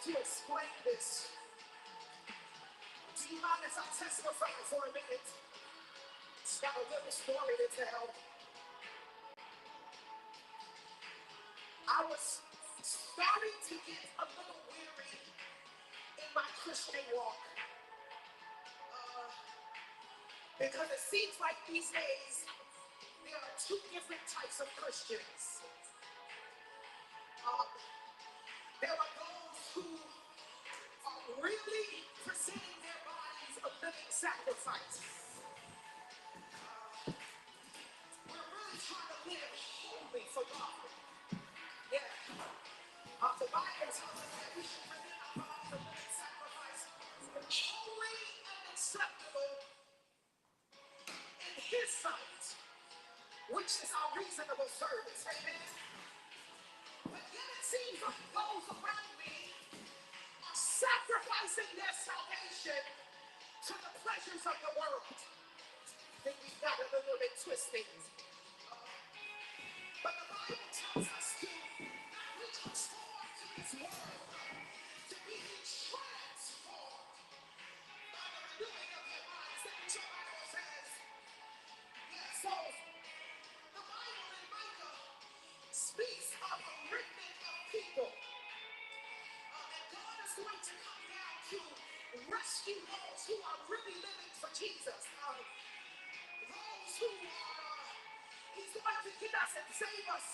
to explain this. Do you mind if I testify for a minute? It's got a little story to tell. I was starting to get a little weary in my Christian walk because it seems like these days there are two different types of Christians. Uh, there are those who are really presenting their bodies a living sacrifice. We're really trying to live holy for God. Yeah. The Bible tells us that we should present our bodies a living sacrifice, holy and acceptable in His sight, which is our reasonable service. Amen. But yet it seems like those around me are sacrificing their salvation to the pleasures of the world. I think we've got it a little bit twisted. But the Bible tells us to not be conformed to this world, to be transformed by the renewing of your minds. That's what your Bible says. Yeah, so the Bible in Micah speaks of a remnant of people. And God is going to come down to rescue those who are really living for Jesus. Those who are, He's going to get us and save us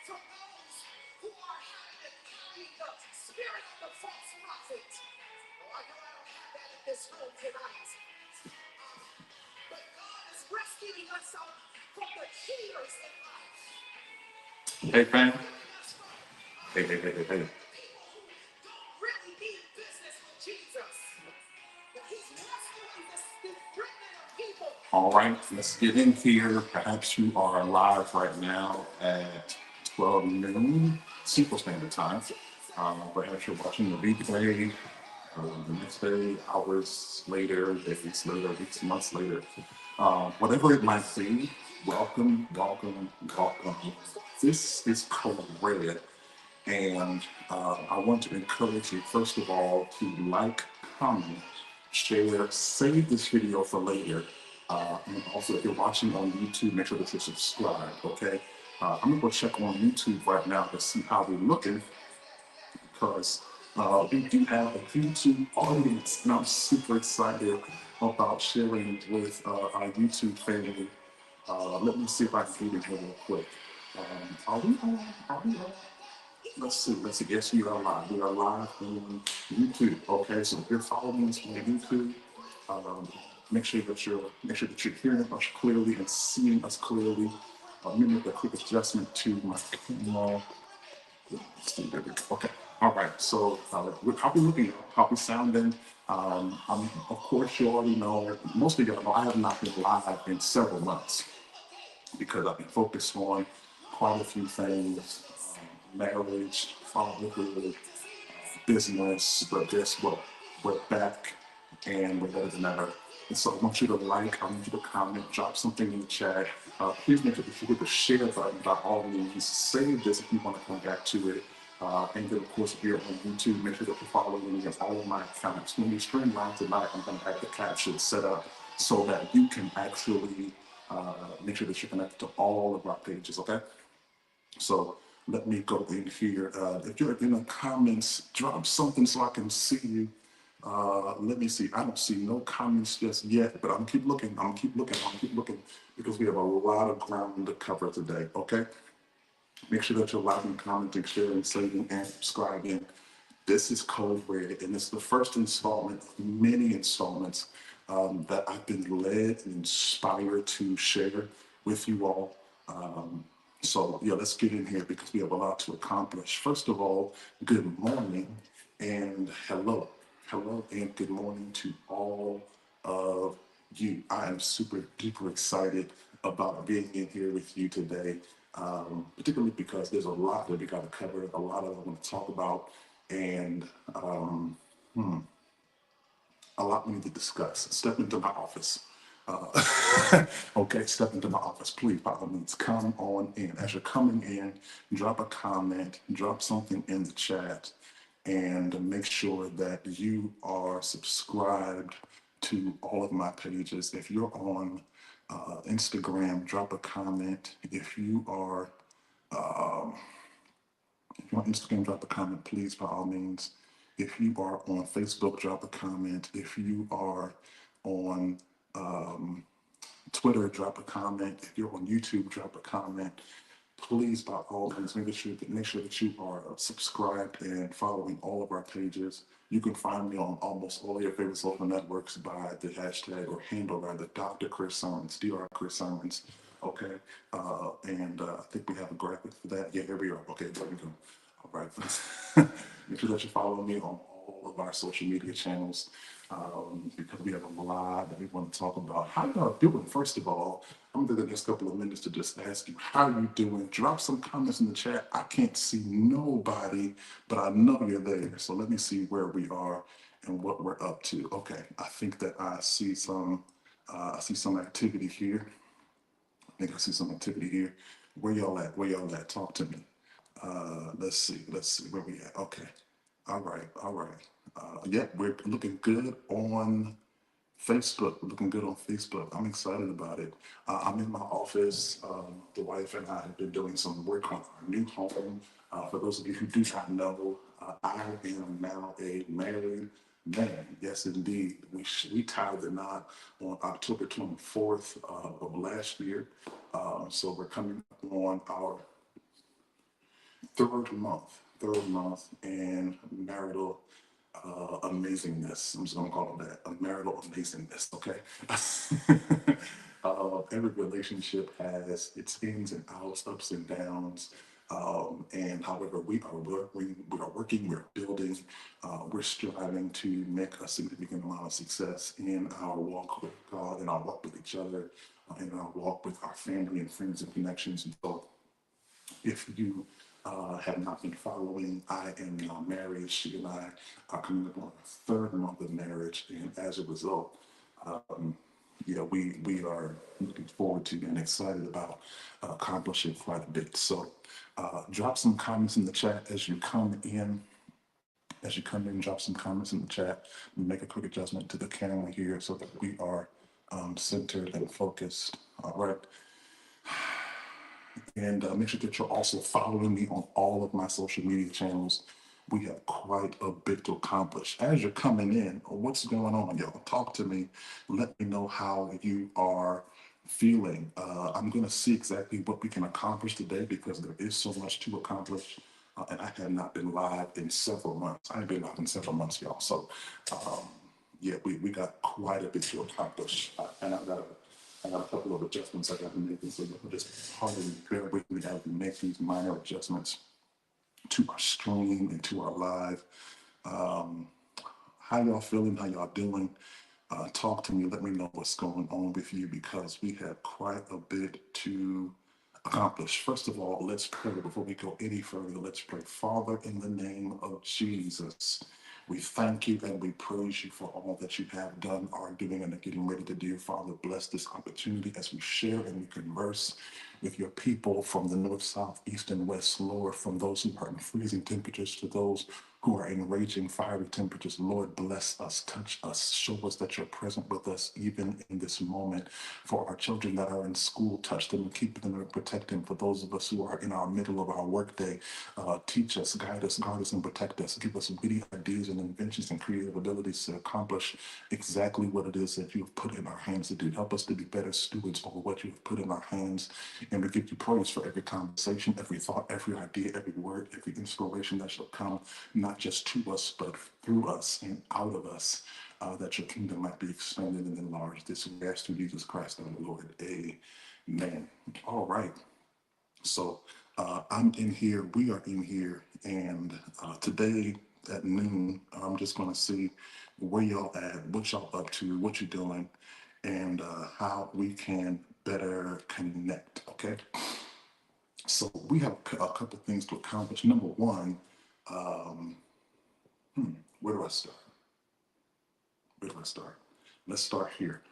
from those who are having and carrying the spirit of the false prophet. Oh, I know I don't have that in this room tonight. But God is rescuing us from the cheaters in life. Hey, fam. Hey. People who don't really need business with Jesus. He's rescuing this remnant of people. All right, let's get in here. Perhaps you are live right now at 12 noon Central Standard Time. Perhaps you're watching the replay the next day, hours later, days later, weeks, months later. Whatever it might be, welcome. This is Code Red, and I want to encourage you, first of all, to like, comment, share, save this video for later. And also, if you're watching on YouTube, make sure that you're subscribed, okay? I'm gonna go check on YouTube right now to see how we're looking because we do have a YouTube audience, and I'm super excited about sharing with our YouTube family. Let me see if I can get it here real quick. Are we on? Let's see. Yes, we are live. We are live on YouTube. Okay, so if you're following us on YouTube, um, make sure that you're hearing us clearly and seeing us clearly. Let me make a quick adjustment to my camera. Okay. All right. So how we looking? How we sounding? Of course, you already know. Most of y'all know I have not been live in several months because I've been focused on quite a few things: marriage, fatherhood, business. But guess what? We're back, and we're better than ever. And so I want you to like, I want you to comment, drop something in the chat. Please make sure that you hit the share button by all means. Save this if you want to come back to it. And then, of course, if you're on YouTube, make sure that you're following me on all of my accounts. When we stream live tonight, I'm going to have the caption set up so that you can actually make sure that you're connected to all of our pages, okay? So let me go in here. If you're in the comments, drop something so I can see you. Let me see. I don't see no comments just yet, but I'm keep looking. I'm keep looking because we have a lot of ground to cover today. Okay. Make sure that you're liking, commenting, sharing, saving, and subscribing. This is Code Red, and it's the first installment of many installments that I've been led and inspired to share with you all. So, yeah, let's get in here because we have a lot to accomplish. First of all, good morning and hello. Hello and good morning to all of you. I am super duper excited about being in here with you today, particularly because there's a lot that we got to cover, a lot that I want to talk about, and a lot we need to discuss. Step into my office. Okay, step into my office. Please, by all means, come on in. As you're coming in, drop a comment, drop something in the chat, and make sure that you are subscribed to all of my pages. If you're on Instagram, drop a comment. If you're on Instagram, drop a comment, please, by all means. If you are on Facebook, drop a comment. If you are on Twitter, drop a comment. If you're on YouTube, drop a comment. Please, by all means, make sure that you are subscribed and following all of our pages. You can find me on almost all of your favorite social networks by the hashtag or handle rather Dr. Chris Sermons, Dr. Chris Sermons. Okay, and I think we have a graphic for that. Yeah, here we are. Okay, there we go. All right, make sure that you follow me on all of our social media channels because we have a lot that we want to talk about. How y'all doing? First of all, I'm going to take the next couple of minutes to just ask you, how you doing? Drop some comments in the chat. I can't see nobody, but I know you're there. So let me see where we are and what we're up to. Okay, I think that I see some activity here. I think I see some activity here. Where y'all at? Where y'all at? Talk to me. Let's see where we at. Okay. All right. All right. Yep, we're looking good on Facebook. We're looking good on Facebook. I'm excited about it. I'm in my office. The wife and I have been doing some work on our new home. For those of you who do not know, I am now a married man. Yes, indeed. We tied the knot on October 24th of last year. So we're coming up on our third month, and marital amazingness. I'm just gonna call it that, a marital amazingness. Okay. Every relationship has its ins and outs, ups and downs. And however, we're building, we're striving to make a significant amount of success in our walk with God, in our walk with each other, in our walk with our family and friends and connections. And so, if you have not been following, I am now married. She and I are coming up on our third month of marriage, and as a result, yeah, we are looking forward to and excited about accomplishing quite a bit. So, drop some comments in the chat as you come in. As you come in, drop some comments in the chat. We make a quick adjustment to the camera here so that we are centered and focused. All right. And make sure that you're also following me on all of my social media channels. We have quite a bit to accomplish. As you're coming in, what's going on, y'all? Talk to me. Let me know how you are feeling. I'm going to see exactly what we can accomplish today because there is so much to accomplish. And I have not been live in several months. I have been live in several months, y'all. So, yeah, we got quite a bit to accomplish. And I got a couple of adjustments I got to make, and so you'll just pardon me, bear with me as we make these minor adjustments to our stream and to our live. How y'all feeling? How y'all doing? Talk to me. Let me know what's going on with you because we have quite a bit to accomplish. First of all, let's pray before we go any further. Let's pray. Father, in the name of Jesus, we thank you and we praise you for all that you have done, are doing, and are getting ready to do. Father, bless this opportunity as we share and we converse with your people from the north, south, east, and west, Lord, from those who are in freezing temperatures to those who are in raging fiery temperatures. Lord, bless us, touch us, show us that you're present with us even in this moment. For our children that are in school, touch them and keep them and protect them. For those of us who are in our middle of our workday, teach us, guide us, guard us, and protect us. Give us witty ideas and inventions and creative abilities to accomplish exactly what it is that you've put in our hands to do. Help us to be better stewards over what you've put in our hands. And we give you praise for every conversation, every thought, every idea, every word, every inspiration that shall come, not just to us, but through us and out of us, that your kingdom might be expanded and enlarged. This we ask through Jesus Christ, our Lord. Amen. All right. So I'm in here, we are in here, and today at noon, I'm just going to see where y'all at, what y'all up to, what you're doing, and how we can better connect. Okay. So we have a couple things to accomplish. Number one, where do I start? Where do I start? Let's start here.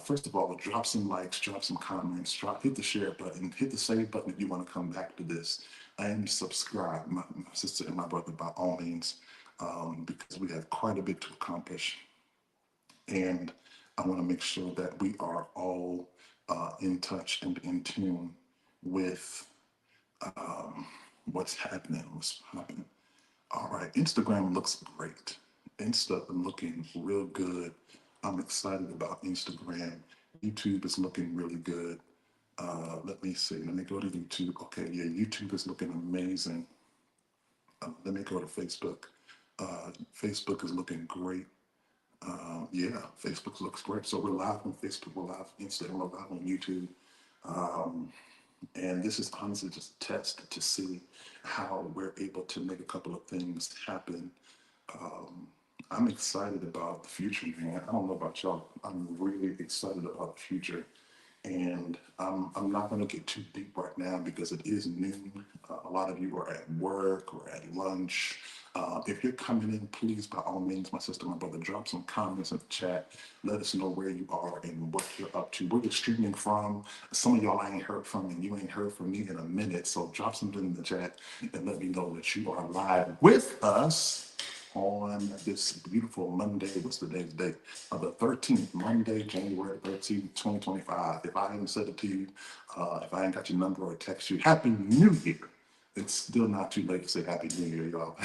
First of all, drop some likes, drop some comments, hit the share button, hit the save button if you want to come back to this, and subscribe, my sister and my brother, by all means. because we have quite a bit to accomplish. And I want to make sure that we are all in touch and in tune with what's happening, what's popping. All right, Instagram looks great. Insta looking real good. I'm excited about Instagram. YouTube is looking really good. Let me see. Let me go to YouTube. Okay, yeah, YouTube is looking amazing. Let me go to Facebook. Facebook is looking great. Yeah, Facebook looks great. So we're live on Facebook, we're live on Instagram, we're live on YouTube. And this is honestly just a test to see how we're able to make a couple of things happen. I'm excited about the future, man. I don't know about y'all. I'm really excited about the future. And I'm not going to get too deep right now because it is noon. A lot of you are at work or at lunch. If you're coming in, please, by all means, my sister, my brother, drop some comments in the chat. Let us know where you are and what you're up to, where you're streaming from. Some of y'all I ain't heard from, and you ain't heard from me in a minute. So drop something in the chat and let me know that you are live with us on this beautiful Monday. What's today's date? The 13th, Monday, January 13th, 2025. If I haven't said it to you, if I ain't got your number or text you, Happy New Year. It's still not too late to say Happy New Year, y'all.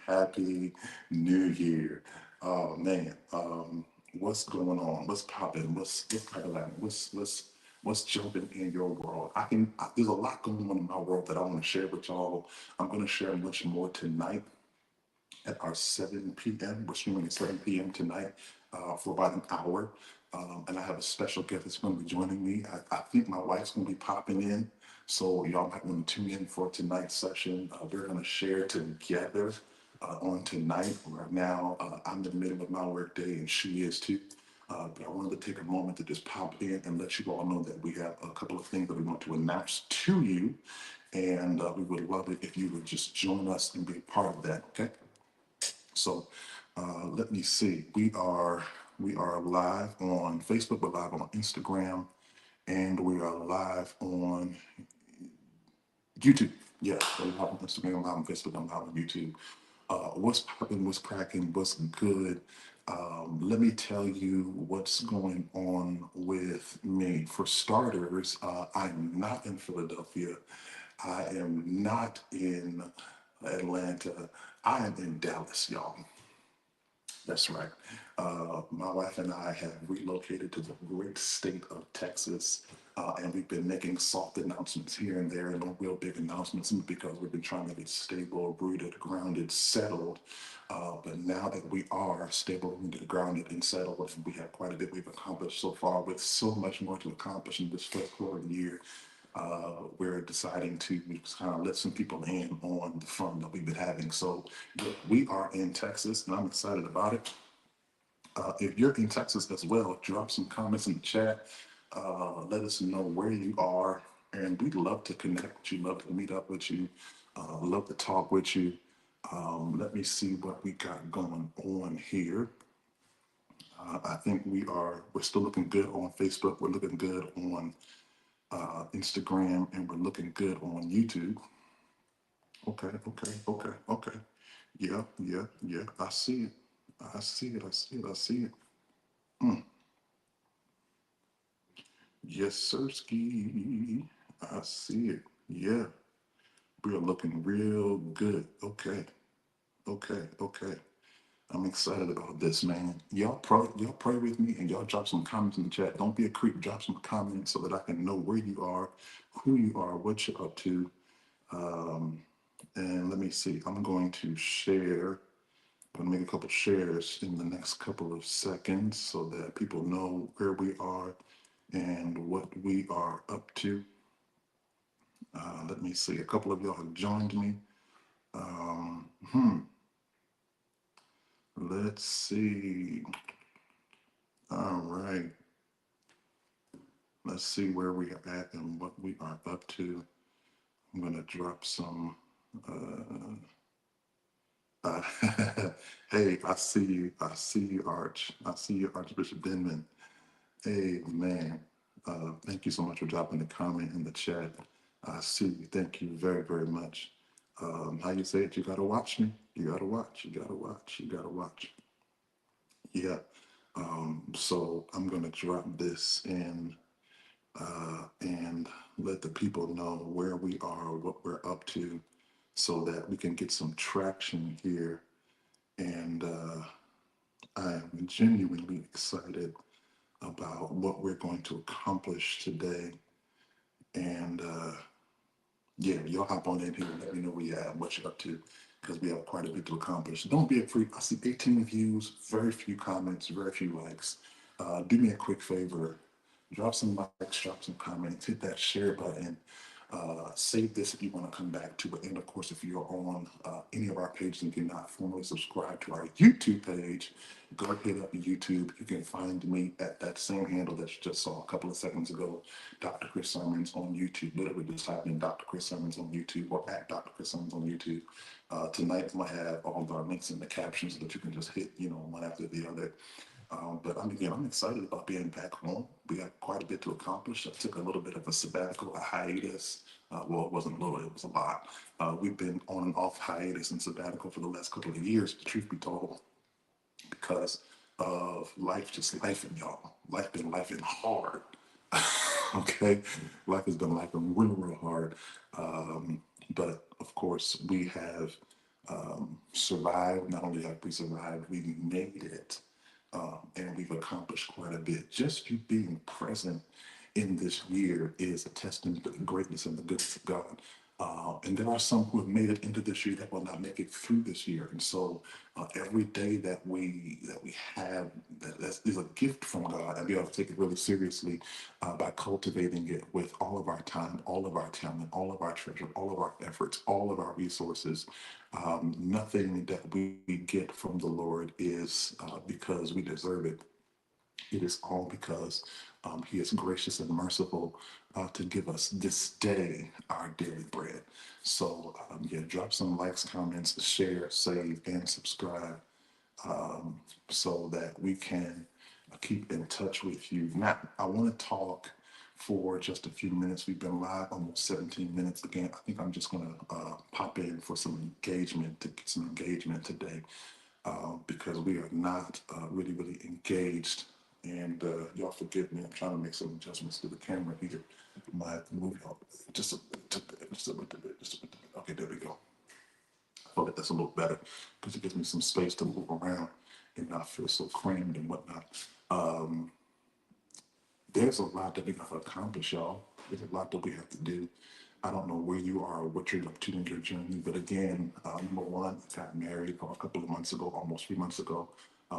Happy New Year. Oh man, what's going on? What's popping? What's prevalent? What's jumping in your world? There's a lot going on in my world that I want to share with y'all. I'm going to share much more tonight at our 7 p.m. We're streaming at 7 p.m. tonight for about an hour. And I have a special guest that's going to be joining me. I think my wife's going to be popping in. So y'all might want to tune in for tonight's session. We're going to share together on tonight. Right now, I'm in the middle of my workday and she is too. But I wanted to take a moment to just pop in and let you all know that we have a couple of things that we want to announce to you. And we would love it if you would just join us and be a part of that, okay? So let me see. We are live on Facebook, we're live on Instagram, and we are live on YouTube. Yeah, we're live on Instagram, live on Facebook, I'm live on YouTube. What's popping, what's cracking, what's good? Let me tell you what's going on with me. For starters, I'm not in Philadelphia. I am not in Atlanta. I am in Dallas, y'all. That's right. My wife and I have relocated to the great state of Texas, and we've been making soft announcements here and there, no real big announcements because we've been trying to be stable, rooted, grounded, settled. But now that we are stable, rooted, grounded, and settled, and we have quite a bit we've accomplished so far, with so much more to accomplish in this first quarter of the year, we're deciding to just kind of let some people in on the fun that we've been having. So yeah, we are in Texas, and I'm excited about it. If you're in Texas as well, drop some comments in the chat. Let us know where you are, and we'd love to connect with you, love to meet up with you, love to talk with you. Let me see what we got going on here. I think we're still looking good on Facebook. We're looking good on Instagram, and we're looking good on YouTube. Okay, okay, okay, okay. Yeah, yeah, yeah. I see it. I see it. I see it. I see it. Mm. Yes, sir, ski. I see it. Yeah, we're looking real good. Okay, okay, okay. I'm excited about this, man. Y'all pray with me, and y'all drop some comments in the chat. Don't be a creep. Drop some comments so that I can know where you are, who you are, what you're up to. Um, and let me see. I'm going to share. I'm gonna make a couple shares in the next couple of seconds so that people know where we are and what we are up to. Let me see. A couple of y'all have joined me. Um, hmm. Let's see. All right. Let's see where we are at and what we are up to. I'm gonna drop some. Uh, hey, I see you. I see you, Arch. I see you, Archbishop Denman. Hey, man. Thank you so much for dropping the comment in the chat. I see you. Thank you very, very much. How you say it? You gotta watch me. You gotta watch. You gotta watch. You gotta watch. Yeah. So I'm gonna drop this in and let the people know where we are, what we're up to, so that we can get some traction here. And I am genuinely excited about what we're going to accomplish today. And yeah, y'all hop on in here and let me know where you at, what you're up to, because we have quite a bit to accomplish. Don't be afraid. I see 18 views, very few comments, very few likes. Do me a quick favor, drop some likes, drop some comments, hit that share button. Save this if you want to come back to it. And of course, if you're on any of our pages and you're not formally subscribed to our YouTube page, go hit up YouTube. You can find me at that same handle that you just saw a couple of seconds ago, Dr. Chris Sermons on YouTube. Literally just type in Dr. Chris Sermons on YouTube or at Dr. Chris Sermons on YouTube. Tonight, I'm going to have all of our links in the captions so that you can just hit, one after the other. But again, I'm excited about being back home. We got quite a bit to accomplish. I took a little bit of a sabbatical, a hiatus. Well, it wasn't a little, it was a lot. We've been on and off hiatus and sabbatical for the last couple of years, truth be told, because of life just life and y'all. Life been life and hard. Okay, life has been life and real hard. But of course, we have survived. Not only have we survived, we made it, and we've accomplished quite a bit. Just you being present in this year is a testament to the greatness and the goodness of God. And there are some who have made it into this year that will not make it through this year. And so every day that we have that is a gift from God, and we have to take it really seriously by cultivating it with all of our time, all of our talent, all of our treasure, all of our efforts, all of our resources. Nothing that we get from the Lord is because we deserve it. It is all because He is gracious and merciful to give us this day our daily bread. So, yeah, drop some likes, comments, share, save, and subscribe so that we can keep in touch with you. Now, I want to talk for just a few minutes. We've been live almost 17 minutes. Again, I think I'm just going to pop in for some engagement to get some engagement today because we are not really engaged. And y'all forgive me. I'm trying to make some adjustments to the camera here. My move y'all just just a little bit, just a little bit. Okay, there we go. I feel like that's a little better because it gives me some space to move around and not feel so crammed and whatnot. There's a lot that we got to accomplish, y'all. There's a lot that we have to do. I don't know where you are or what you're up to in your journey, but again, number one, I got married a couple of months ago, almost 3 months ago.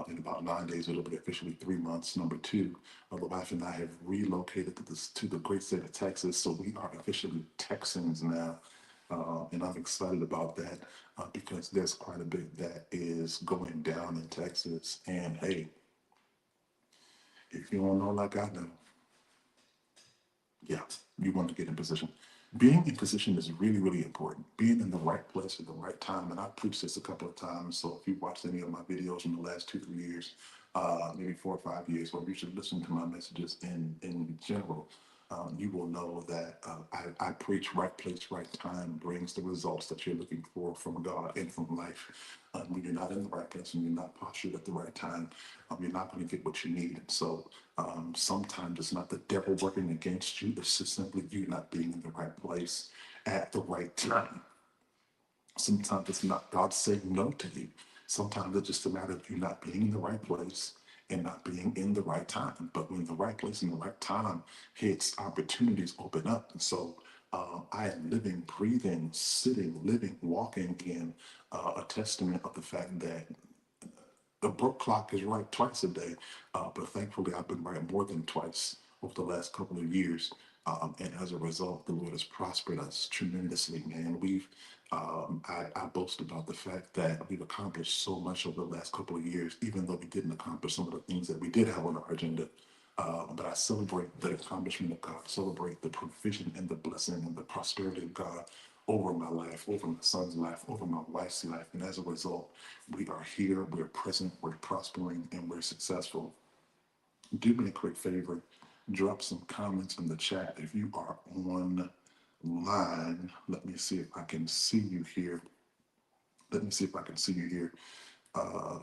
In about 9 days, it'll be officially 3 months. Number two, the wife and I have relocated to the great state of Texas, so we are officially Texans now. And I'm excited about that because there's quite a bit that is going down in Texas. And hey, if you don't know like I know, yeah, you want to get in position. Being in position is really important. Being in the right place at the right time. And I've preached this a couple of times. So if you've watched any of my videos in the last 2, 3 years, maybe 4 or 5 years, or you should listen to my messages in general, you will know that I preach right place, right time brings the results that you're looking for from God and from life. When you're not in the right place and you're not postured at the right time, you're not going to get what you need. So sometimes it's not the devil working against you, it's just simply you not being in the right place at the right time. Sometimes it's not God saying no to you. Sometimes it's just a matter of you not being in the right place and not being in the right time. But when the right place and the right time hits, opportunities open up. And so I am living, breathing, sitting, living, walking in a testament of the fact that the broke clock is right twice a day, but thankfully I've been right more than twice over the last couple of years. And as a result, the Lord has prospered us tremendously, man. I boast about the fact that we've accomplished so much over the last couple of years, even though we didn't accomplish some of the things that we did have on our agenda. But I celebrate the accomplishment of God, celebrate the provision and the blessing and the prosperity of God over my life, over my son's life, over my wife's life. And as a result, we are here, we're present, we're prospering, and we're successful. Do me a quick favor, drop some comments in the chat if you are on. line. Let me see if I can see you here. Let me see if I can see you here. Uh,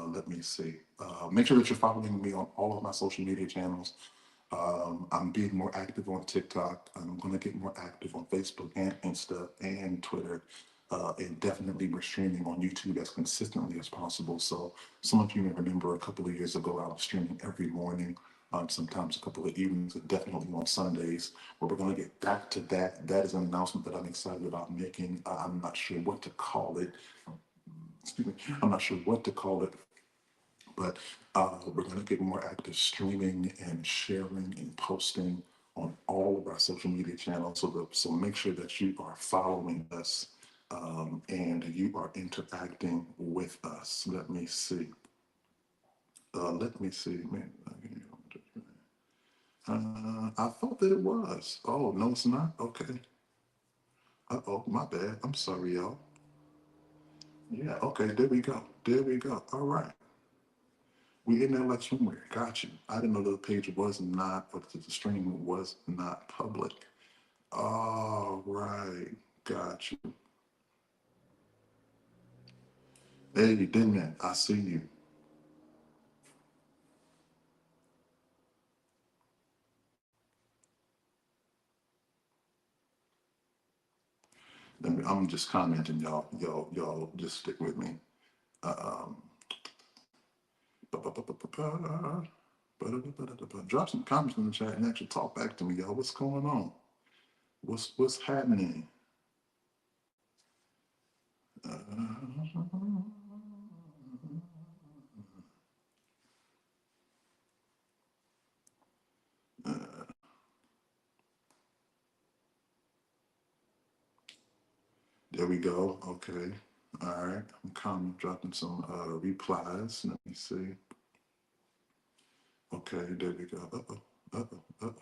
let me see. Make sure that you're following me on all of my social media channels. I'm being more active on TikTok. I'm going to get more active on Facebook and Insta and Twitter. And definitely we're streaming on YouTube as consistently as possible. So some of you may remember a couple of years ago, I was streaming every morning, sometimes a couple of evenings, and definitely on Sundays. But we're going to get back to that. That is an announcement that I'm excited about making. I'm not sure what to call it. Excuse me. I'm not sure what to call it, but we're going to get more active streaming and sharing and posting on all of our social media channels. So make sure that you are following us and you are interacting with us. Let me see. Let me see. Man, I thought that it was. Oh, no, it's not. Okay. Oh, my bad. I'm sorry, y'all. Yeah. Okay. There we go. There we go. All right. We in there like somewhere. Got you. I didn't know the page was not, or the stream was not public. All right. Got you. Hey, Denman, I see you. I'm just commenting, y'all. Y'all just stick with me. Um, Drop some comments in the chat and actually talk back to me, y'all. What's going on? What's happening? Uh, there we go. Okay. All right. I'm dropping some replies. Let me see. Okay, there we go. Uh-oh. Uh-oh. Uh-oh.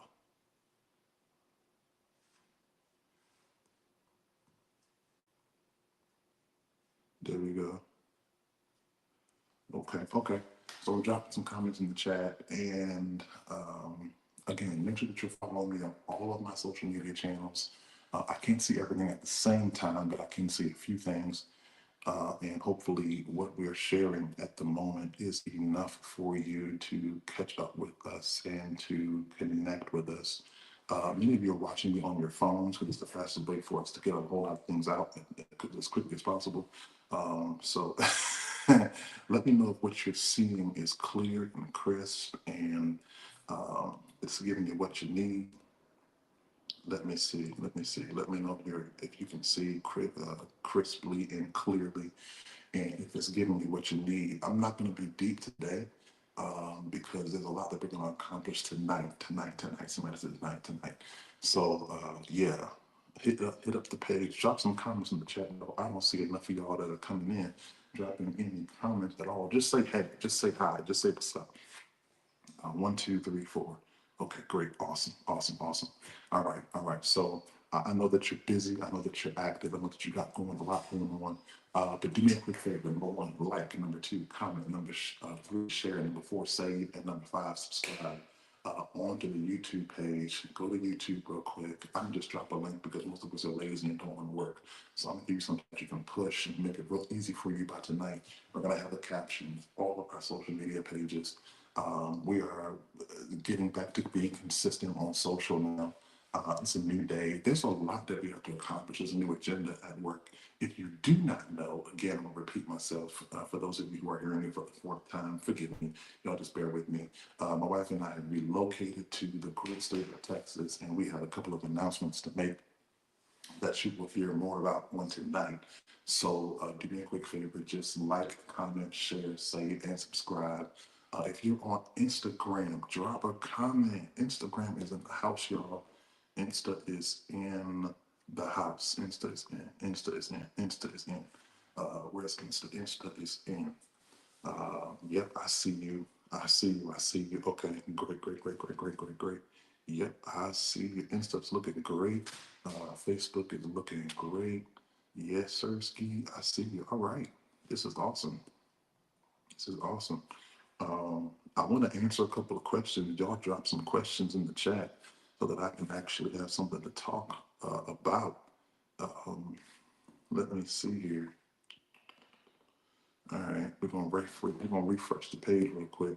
There we go. Okay, okay. So we're dropping some comments in the chat. And again, make sure that you're following me on all of my social media channels. I can't see everything at the same time, but I can see a few things. And hopefully, what we're sharing at the moment is enough for you to catch up with us and to connect with us. Many of you are watching me on your phones because it's the fastest way for us to get a whole lot of things out as quickly as possible. So let me know if what you're seeing is clear and crisp and it's giving you what you need. Let me see. Let me see. Let me know here if you can see crisply and clearly, and if it's giving you what you need. I'm not going to be deep today because there's a lot that we're going to accomplish tonight. Somebody said tonight. So yeah, hit up the page. Drop some comments in the chat. No, I don't see enough of y'all that are coming in, dropping any comments at all. Just say hey. Just say hi. Just say what's up. One, two, three, four. Okay, great. Awesome. Awesome. Awesome. All right. All right. So I know that you're busy. I know that you're active. I know that you got a lot going on. But do me a quick favor. Number one, like. Number two, comment. Number three, share. Number four, save. And number five, subscribe. Onto the YouTube page. Go to YouTube real quick. I can just drop a link because most of us are lazy and don't want to work. So I'm gonna give you something that you can push and make it real easy for you by tonight. We're gonna have the captions, all of our social media pages. We are getting back to being consistent on social now. It's a new day. There's a lot that we have to accomplish. There's a new agenda at work. If you do not know, again, I'm going to repeat myself. For those of you who are hearing me for the fourth time, forgive me. Y'all just bear with me. My wife and I have relocated to the great state of Texas, and we have a couple of announcements to make that you will hear more about on tonight. So do me a quick favor, just like, comment, share, save, and subscribe. If you're on Instagram, drop a comment. Instagram is in the house, y'all. Insta is in the house. Insta is in. Insta is in. Insta is in. Where's Insta? Insta is in. Yep, I see you. I see you. I see you. Okay, great, great, great, great, great, great, great. Yep, I see you. Insta's looking great. Facebook is looking great. Yes, sir, Ski. I see you. All right. This is awesome. This is awesome. I want to answer a couple of questions. Y'all drop some questions in the chat. so that I can actually have something to talk about. Um, Let me see here. All right, we're gonna refresh the page real quick.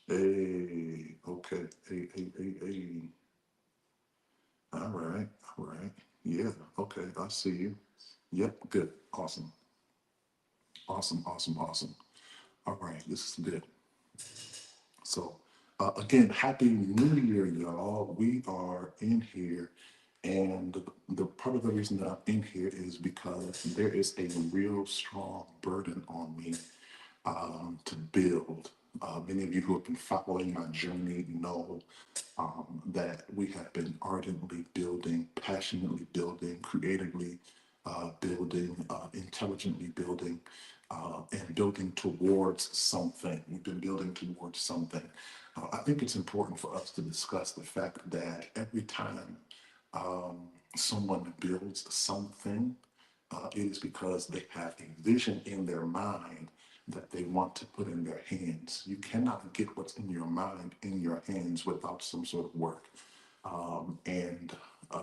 Hey, okay. Hey. All right, all right. Yeah, okay, I see you. Yep, good. Awesome. Awesome. All right, this is good. So, again, happy New Year, y'all. We are in here, and the part of the reason that I'm in here is because there is a real strong burden on me to build. Many of you who have been following my journey know that we have been ardently building, passionately building, creatively building, intelligently building, and building towards something. We've been building towards something. I think it's important for us to discuss the fact that every time someone builds something, it is because they have a vision in their mind that they want to put in their hands. You cannot get what's in your mind in your hands without some sort of work. And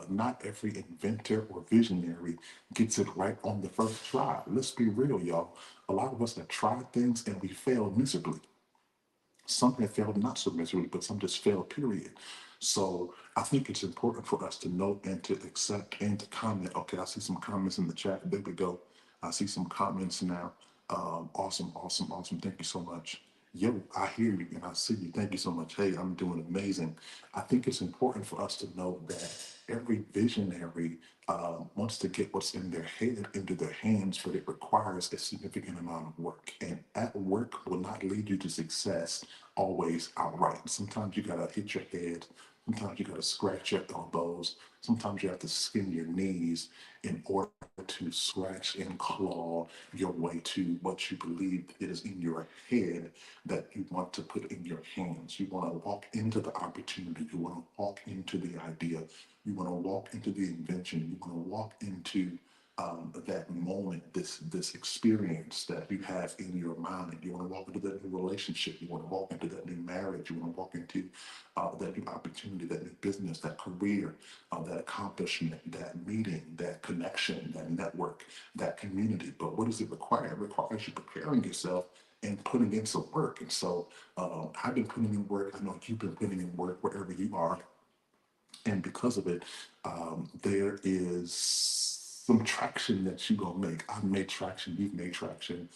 not every inventor or visionary gets it right on the first try. Let's be real, y'all. A lot of us have tried things and we failed miserably. Some have failed not so miserably, but some just failed, period. So I think it's important for us to know and to accept and to comment. Okay, I see some comments in the chat. There we go. I see some comments now. Awesome. Thank you so much. Yo, I hear you and I see you. Thank you so much. Hey, I'm doing amazing. I think it's important for us to know that every visionary wants to get what's in their head into their hands, but it requires a significant amount of work. And at work will not lead you to success always outright. Sometimes you gotta hit your head. Sometimes you gotta scratch your elbows. Sometimes you have to skin your knees in order to scratch and claw your way to what you believe it is in your head that you want to put in your hands. You want to walk into the opportunity. You want to walk into the idea. You want to walk into the invention. You want to walk into that moment, this experience that you have in your mind. You want to walk into that new relationship. You want to walk into that new marriage. You want to walk into that new opportunity, that new business, that career, that accomplishment, that meeting, that connection, that network, that community. But what does it require? It requires you preparing yourself and putting in some work. And so I've been putting in work. I know you've been putting in work wherever you are. And because of it, there is some traction that you're gonna make. I've made traction, you've made traction.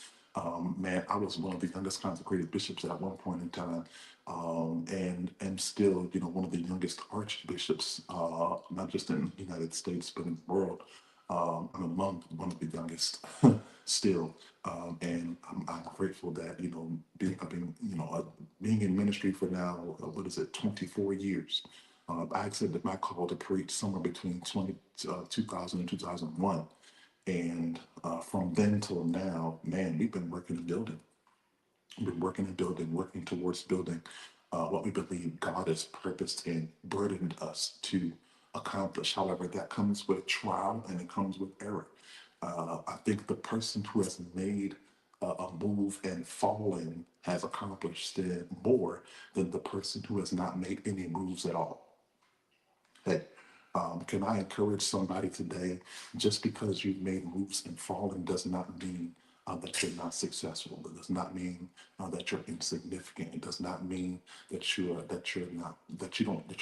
Man, I was one of the youngest consecrated bishops at one point in time, and still, one of the youngest archbishops, not just in the United States but in the world. I'm among one of the youngest still, and I'm grateful that being in ministry for now, what is it, 24 years. I accepted my call to preach somewhere between 2000 and 2001. And from then till now, man, we've been working and building. We've been working and building, working towards building what we believe God has purposed and burdened us to accomplish. However, that comes with trial and it comes with error. I think the person who has made a move and fallen has accomplished it more than the person who has not made any moves at all. Hey, can I encourage somebody today? Just because you've made moves and fallen does not mean that you're not successful. It does not mean that you're insignificant. It does not mean that you're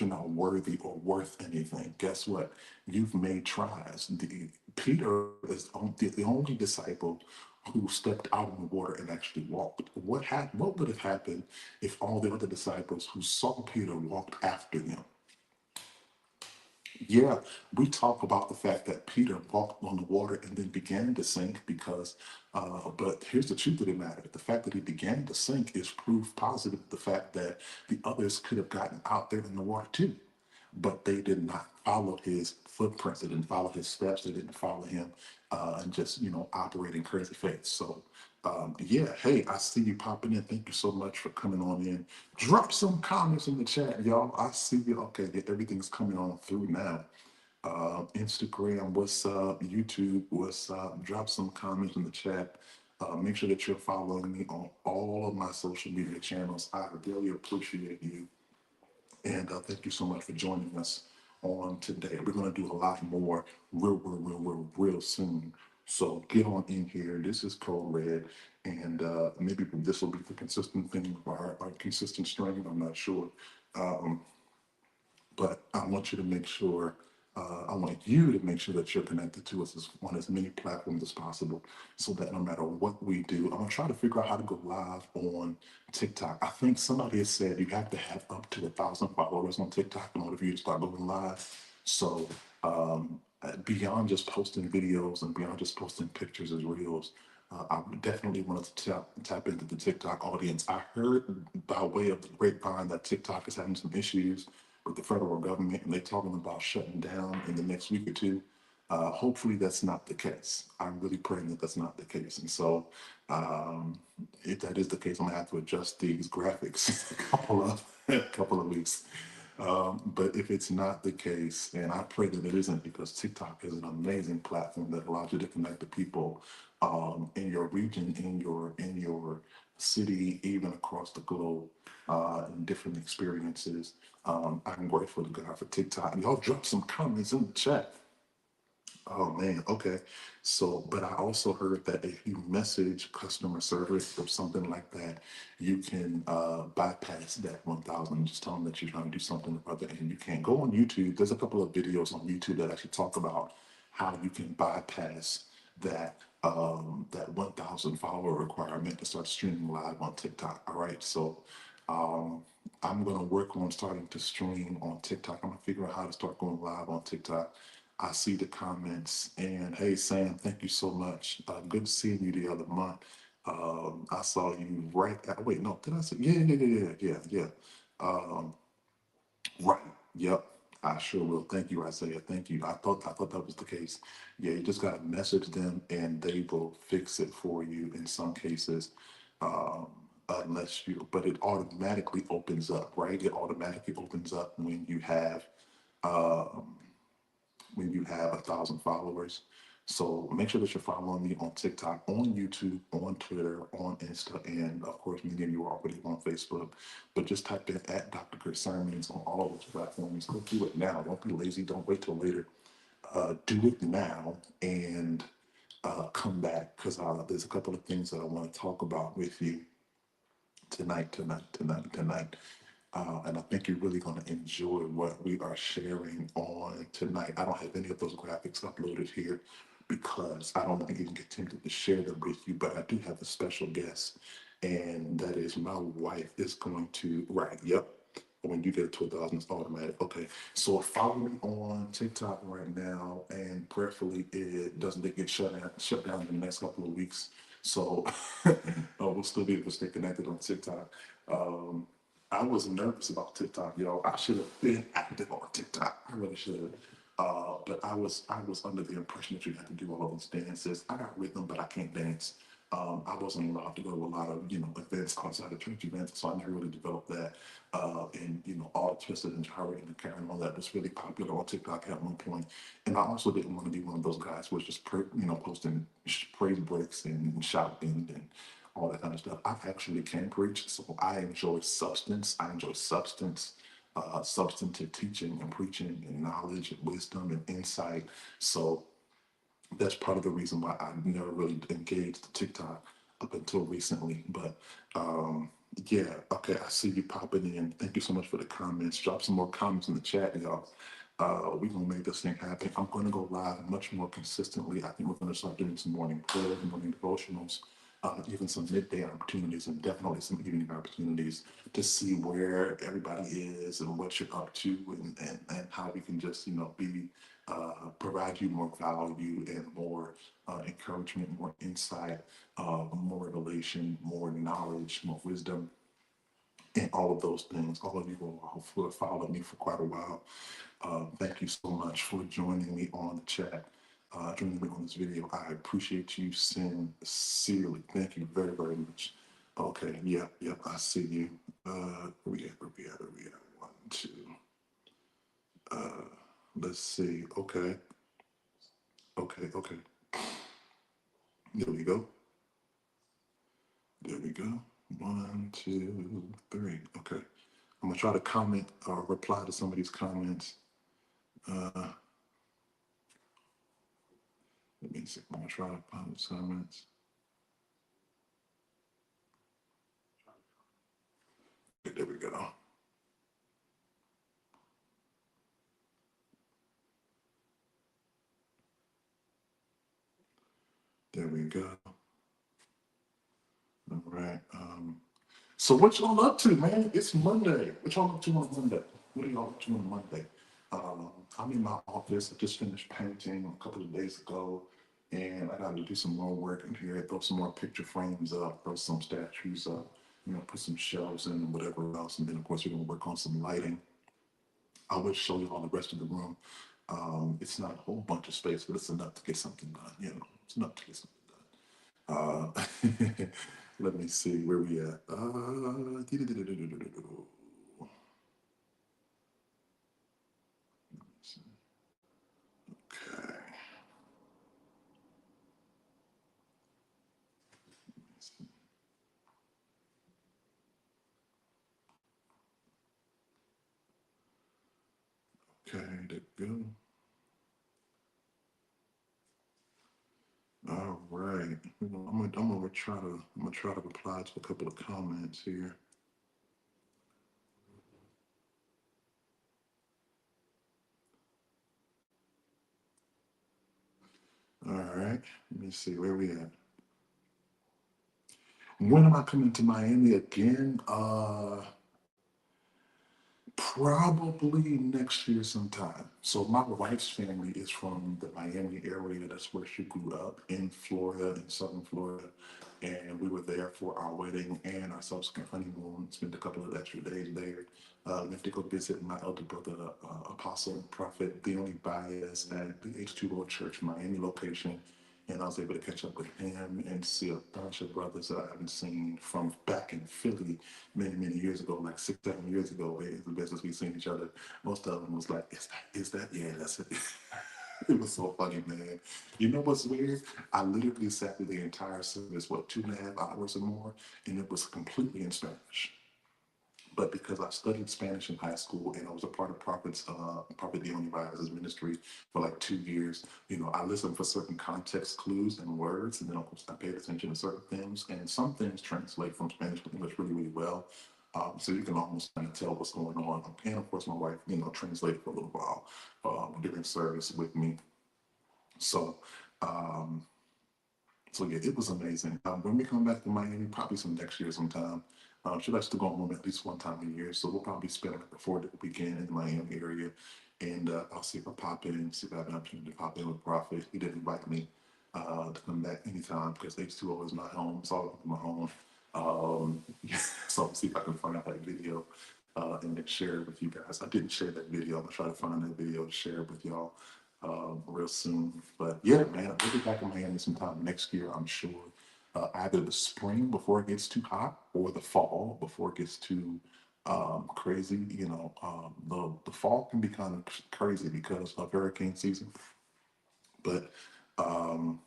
not worthy or worth anything. Guess what? You've made tries. Peter is the only disciple who stepped out in the water and actually walked. What would have happened if all the other disciples who saw Peter walked after him? Yeah, we talk about the fact that Peter walked on the water and then began to sink but here's the truth of the matter. The fact that he began to sink is proof positive of the fact that the others could have gotten out there in the water too. But they did not follow his footprints. They didn't follow his steps. They didn't follow him and just, operate in crazy faith. So, yeah, hey, I see you popping in. Thank you so much for coming on in. Drop some comments in the chat, y'all. I see you. Okay, everything's coming on through now. Instagram, what's up? YouTube, what's up? Drop some comments in the chat. Make sure that you're following me on all of my social media channels. I really appreciate you. And thank you so much for joining us on today. We're going to do a lot more real soon. So get on in here. This is Code Red. And maybe this will be the consistent thing, our consistent stream. I'm not sure. Um, but I want you to make sure, I want you to make sure that you're connected to us on as many platforms as possible so that no matter what we do, I'm gonna try to figure out how to go live on TikTok. I think somebody has said you have to have up to 1,000 followers on TikTok in order for you to start going live. So beyond just posting videos and beyond just posting pictures as reels, I definitely wanted to tap into the TikTok audience. I heard by way of the grapevine that TikTok is having some issues with the federal government, and they're talking about shutting down in the next week or two. Hopefully, that's not the case. I'm really praying that that's not the case. And so, if that is the case, I'm gonna have to adjust these graphics a couple of weeks. But if it's not the case, and I pray that it isn't, because TikTok is an amazing platform that allows you to connect to people in your region, in your city, even across the globe, and different experiences. I'm grateful to God for TikTok. Y'all drop some comments in the chat. Oh man, okay. So, but I also heard that if you message customer service or something like that, you can bypass that 1,000. Just tell them that you're trying to do something or other, and you can go on YouTube. There's a couple of videos on YouTube that actually talk about how you can bypass that 1,000 follower requirement to start streaming live on TikTok. All right, so um, I'm gonna work on starting to stream on TikTok. I'm gonna figure out how to start going live on TikTok. I see the comments, and hey Sam, thank you so much. Good seeing you the other month. I saw you right at, wait, no, did I say, yeah. Um, right, yep, I sure will. Thank you, Isaiah. Thank you. I thought that was the case. Yeah, you just gotta message them and they will fix it for you in some cases. Um, unless you, but it automatically opens up, right? It automatically opens up um, when you have 1,000 followers. So make sure that you're following me on TikTok, on YouTube, on Twitter, on Insta, and of course, many of you are already on Facebook. But just type in at Dr. Chris Simons on all of those platforms. Go do it now. Don't be lazy. Don't wait till later. Do it now and come back, because there's a couple of things that I want to talk about with you tonight. And I think you're really going to enjoy what we are sharing on tonight. I don't have any of those graphics uploaded here because I don't want to even get tempted to share them with you, but I do have a special guest, and that is my wife is going to, right, yep. When you get to 1,000, it's automatic. Okay, so follow me on TikTok right now, and prayerfully it doesn't get shut down in the next couple of weeks. So we'll still be able to stay connected on TikTok. Um, I was nervous about TikTok, yo. I should have been active on TikTok. I really should have. But I was under the impression that you had to do all of these dances. I got rhythm, but I can't dance. I wasn't allowed to go to a lot of events outside of church events, so I never really developed that. And all twisted and gyrating and carrying all that was really popular on TikTok at one point. And I also didn't want to be one of those guys who was just posting praise breaks and shouting and all that kind of stuff. I actually can preach, so I enjoy substance. I enjoy substance, substantive teaching and preaching and knowledge and wisdom and insight. So that's part of the reason why I never really engaged TikTok up until recently. But yeah, okay, I see you popping in. Thank you so much for the comments. Drop some more comments in the chat, y'all. We're gonna make this thing happen. I'm gonna go live much more consistently. I think we're gonna start doing some morning prayer, morning devotionals, even some midday opportunities, and definitely some evening opportunities to see where everybody is and what you're up to, and how we can just be provide you more value and more encouragement, more insight, more revelation, more knowledge, more wisdom, and all of those things. All of you who have followed me for quite a while, thank you so much for joining me on the chat, joining me on this video. I appreciate you sincerely. Thank you very, very much. Okay, yep, I see you. Where we at? One, two. Let's see. Okay. There we go. There we go. One, two, three. Okay. I'm gonna try to comment or reply to some of these comments. Uh, Let me see. I'm gonna try to find the comments. Okay, there we go. There we go. All right. So what y'all up to, man? It's Monday. What y'all up to on Monday? What are y'all up to on Monday? I'm in my office. I just finished painting a couple of days ago, and I got to do some more work in here. Throw some more picture frames up, throw some statues up, put some shelves in and whatever else. And then, of course, we're gonna work on some lighting. I will show you all the rest of the room. It's not a whole bunch of space, but it's enough to get something done. It's enough to get something done. Let me see where we at. Okay. Okay, there we go. All right. I'm gonna try to reply to a couple of comments here. All right. Let me see where we at. When am I coming to Miami again? Probably next year sometime. So my wife's family is from the Miami area. That's where she grew up in Florida, in Southern Florida. And we were there for our wedding and our subsequent honeymoon. Spent a couple of extra days there. Went to go visit my elder brother, Apostle and Prophet Leonie Baez at the H2O Church Miami location. And I was able to catch up with him and see a bunch of brothers that I haven't seen from back in Philly many, many years ago, like 6, 7 years ago. In the business we've seen each other. Most of them was like, is that? Yeah, that's it. It was so funny, man. You know what's weird? I literally sat through the entire service, what, 2.5 hours or more, and it was completely in Spanish. But because I studied Spanish in high school and I was a part of Prophet Dion Vaz's ministry for like 2 years, I listened for certain context clues and words, and then of course I paid attention to certain things, and some things translate from Spanish to English really, really well. So you can almost kind of tell what's going on. And of course, my wife, translated for a little while during service with me. So, um, so yeah, it was amazing. When we come back to Miami, probably some next year sometime. She likes to go home at least one time a year, so we'll probably spend like a 4 day weekend in the Miami area, and I'll see if I pop in, see if I have an opportunity to pop in with Prophet. He did invite me to come back anytime because H2O is my home. It's all my home. Um, so I'll see if I can find out that video and then share it with you guys. I didn't share that video. I'm gonna try to find that video to share it with y'all real soon. But yeah, man, we'll be back in Miami sometime next year, I'm sure. Either the spring before it gets too hot or the fall before it gets too crazy. The fall can be kind of crazy because of hurricane season. But um,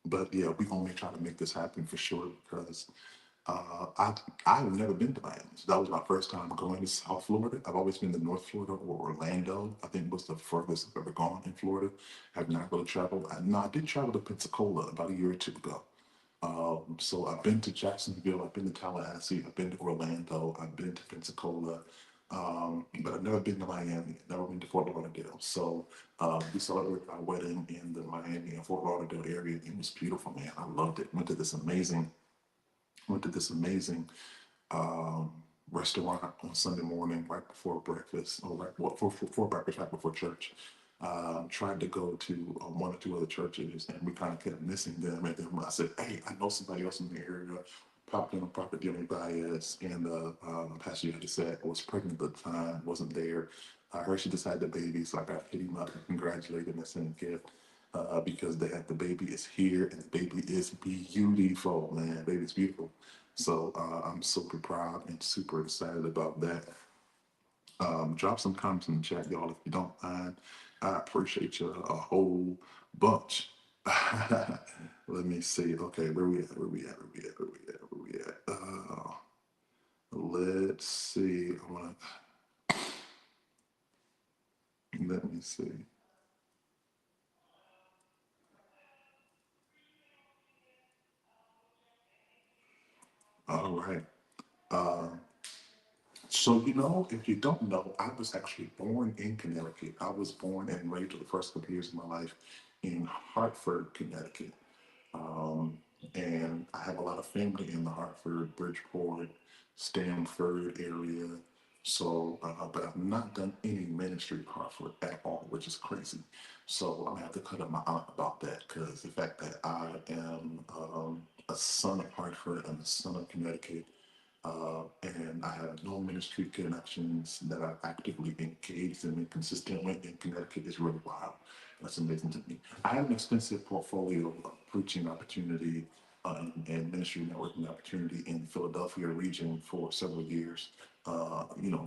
but yeah, we're gonna try to make this happen for sure because I've never been to Miami. So that was my first time going to South Florida. I've always been to North Florida or Orlando. I think was the furthest I've ever gone in Florida. I've not really traveled. No, I did travel to Pensacola about a year or two ago. So I've been to Jacksonville, I've been to Tallahassee, I've been to Orlando, I've been to Pensacola, but I've never been to Miami, never been to Fort Lauderdale. So we celebrated our wedding in the Miami and Fort Lauderdale area. It was beautiful, man. I loved it. Went to this amazing um, restaurant on Sunday morning right before breakfast, or right well, for breakfast, right before church. Tried to go to one or two other churches, and we kind of kept missing them. And then when I said, "Hey, I know somebody else in the area," popped in a Prophet Dylan Baez, and Pastor Yadi said I was pregnant at the time, wasn't there. I heard she just had the baby, so I got hit him up and congratulated him and sent a gift. Because the baby is here and the baby is beautiful, man. Baby's beautiful. So I'm super proud and super excited about that. Drop some comments in the chat, y'all, if you don't mind. I appreciate you a whole bunch. Let me see. Okay, where we at? Where we at? Where we at? Where we at? Where we at? Let's see. I wanna let me see. All right. Uh, so if you don't know, I was actually born in Connecticut. I was born and raised for the first couple years of my life in Hartford, Connecticut. Um, and I have a lot of family in the Hartford, Bridgeport, Stamford area. So, but I've not done any ministry in Hartford at all, which is crazy. So I'm gonna have to cut up my aunt about that because the fact that I am a son of Hartford and a son of Connecticut, and I have no ministry connections that I've actively engaged in and consistent with in Connecticut is really wild. That's amazing to me. I have an extensive portfolio of preaching opportunity and ministry networking opportunity in Philadelphia region for several years.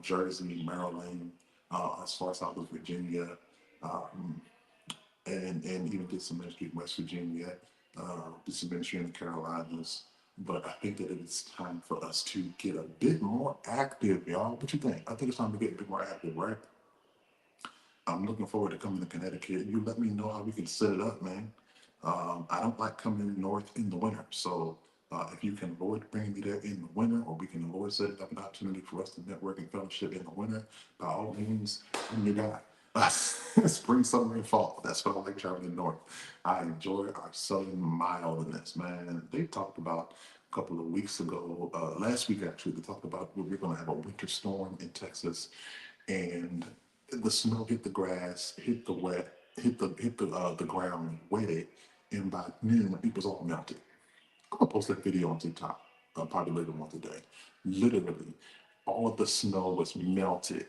Jersey, Maryland, as far south as Virginia, um, and even did some ministry in West Virginia, did some ministry in the Carolinas. But I think that it is time for us to get a bit more active, y'all. What you think? I think it's time to get a bit more active, right? I'm looking forward to coming to Connecticut. You let me know how we can set it up, man. I don't like coming north in the winter, so if you can avoid bringing me there in the winter, or we can avoid setting up an opportunity for us to network and fellowship in the winter, by all means, I'm your guy. Spring, summer, and fall. That's what I like traveling north. I enjoy our southern mildness, man. They talked about a couple of weeks ago, last week actually, they talked about we're going to have a winter storm in Texas, and the snow hit the grass, hit the wet, hit the ground, wet it, and by noon it was all melted. I'm gonna post that video on TikTok, probably later on today. Literally, all of the snow was melted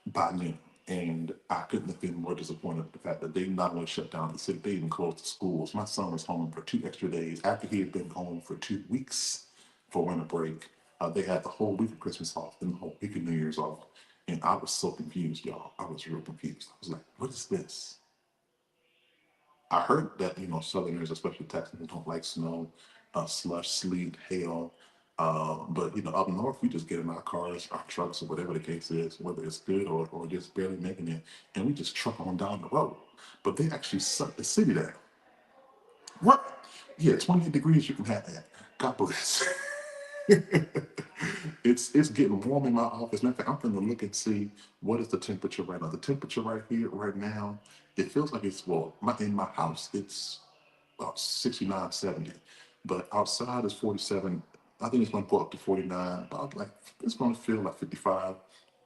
by noon. And I couldn't have been more disappointed with the fact that they not only shut down the city, they even closed the schools. My son was home for 2 extra days after he had been home for 2 weeks for winter break. They had the whole week of Christmas off and the whole week of New Year's off. And I was so confused, y'all. I was real confused. I was like, what is this? I heard that Southerners, especially Texans, don't like snow, slush, sleet, hail. But up north, we just get in our cars, our trucks, or whatever the case is, whether it's good or just barely making it, and we just truck on down the road. But they actually suck the city down. What? Yeah, 28 degrees, you can have that. God bless. It's getting warm in my office. Matter of fact, I'm gonna look and see what is the temperature right now. The temperature right here, right now, it feels like it's in my house, it's about 69, 70. But outside is 47. I think it's gonna go up to 49. About like it's gonna feel like 55.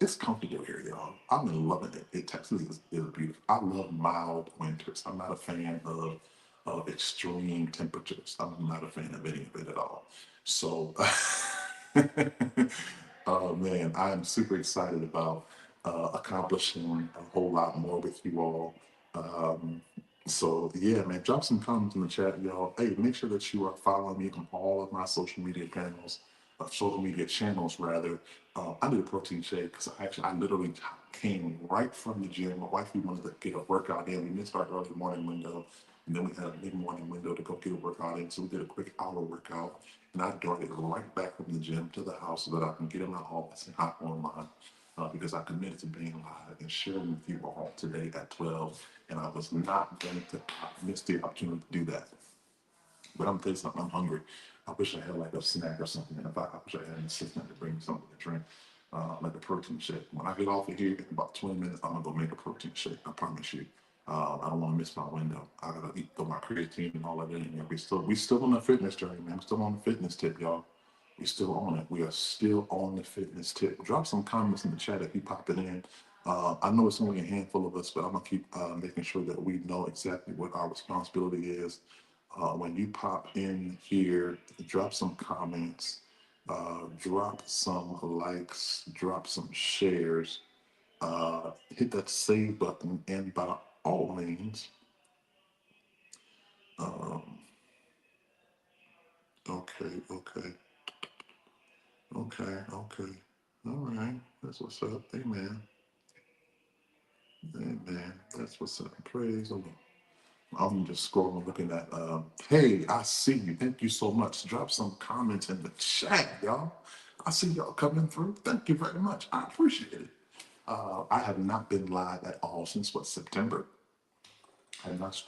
It's comfortable here, y'all. I'm loving it. Texas is beautiful. I love mild winters. I'm not a fan of extreme temperatures. I'm not a fan of any of it at all. So, oh man, I'm super excited about accomplishing a whole lot more with you all. Um, so yeah, man, drop some comments in the chat, y'all. Hey, make sure that you are following me on all of my social media channels rather. I need a protein shake because I literally came right from the gym. My wife, we wanted to get a workout in. We missed our early morning window, and then we had a mid morning window to go get a workout in. So we did a quick hour workout, and I darted right back from the gym to the house so that I can get in my office and hop online. Because I committed to being live and sharing with you all today at 12, and I was not going to miss the opportunity to do that. But I'm telling you something, I'm hungry. I wish I had like a snack or something. And I wish I had an assistant to bring me something to drink, like a protein shake. When I get off of here in about 20 minutes, I'm gonna go make a protein shake. I promise you. I don't want to miss my window. I gotta eat throw my creatine and all of that in there. We still on the fitness journey, man. We're still on the fitness tip, y'all. We still on it. We are still on the fitness tip. Drop some comments in the chat if you pop it in. I know it's only a handful of us, but I'm gonna keep making sure that we know exactly what our responsibility is. When you pop in here, drop some comments, drop some likes, drop some shares, hit that save button, and by all means, um, okay, okay, okay. All right, that's what's up. Amen. Amen. That's what's up. Praise the Lord. I'm just scrolling, looking at, hey, I see you. Thank you so much. Drop some comments in the chat, y'all. I see y'all coming through. Thank you very much. I appreciate it. I have not been live at all since what, September? I have not.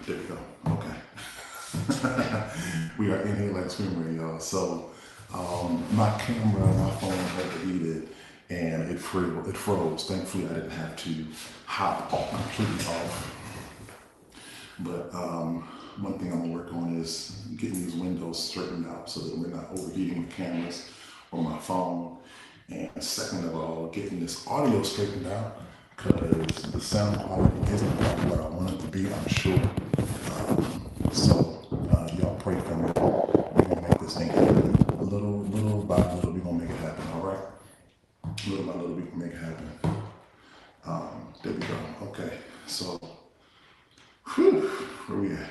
There we go. Okay. We are in here like screaming, y'all. So my camera and my phone overheated and it froze. It froze. Thankfully, I didn't have to hop completely off. But one thing I'm gonna work on is getting these windows straightened out so that we're not overheating the cameras or my phone. And second of all, getting this audio straightened out because the sound quality isn't quite what I want it to be, I'm sure. So y'all pray for me. We're gonna make this thing happen. Little by little, we're gonna make it happen, all right? Little by little, we can make it happen. There we go. Okay, so, whew, where we at?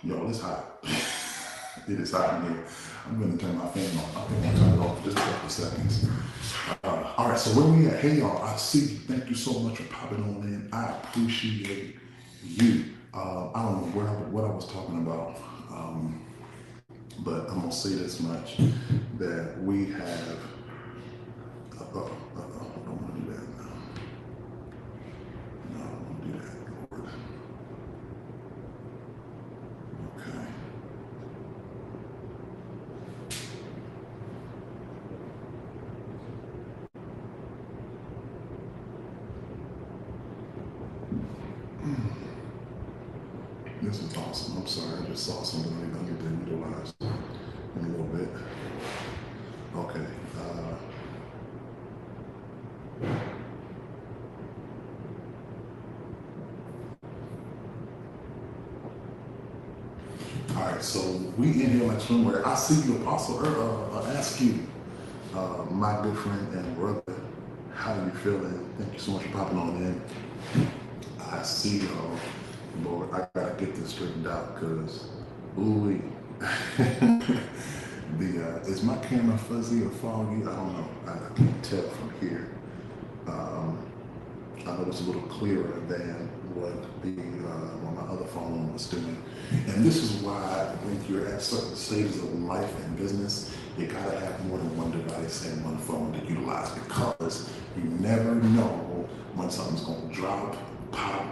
Yo, it's hot. It is hot in here. I'm gonna turn my fan on. I think I'll turn it off for just a couple of seconds. All right, so where we at? Hey y'all, I see you. Thank you so much for popping on in. I appreciate you. I don't know what I was talking about, but I'm gonna say this much. that we have. I don't want to do that now. No, I don't want to do that, Lord. Okay. This is awesome. I'm sorry, I just saw something I need to utilize in a little bit. Okay. All right, so we in here like swimwear. I see you, Apostle. Ask you, my good friend and brother, how you feeling? Thank you so much for popping on in. I see y'all. Lord, I gotta get this straightened out because, ooh, is my camera fuzzy or foggy? I don't know. I can't tell from here. Um, I know it's a little clearer than what my other phone was doing. And this is why when you're at certain stages of life and business, you gotta have more than one device and one phone to utilize because you never know when something's gonna drop, pop,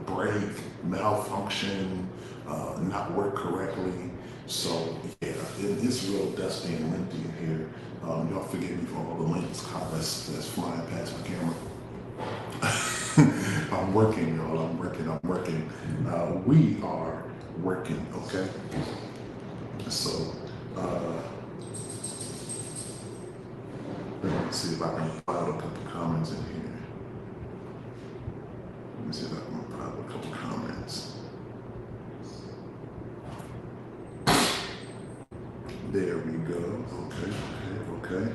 break, malfunction, not work correctly. So yeah, it's real dusty and windy in here. Y'all forgive me for all the links that's flying past my camera. I'm working, y'all. I'm working. We are working, okay? So, let me see if I can file a couple comments in here. Let me see if I can file a couple comments. There we go. Okay.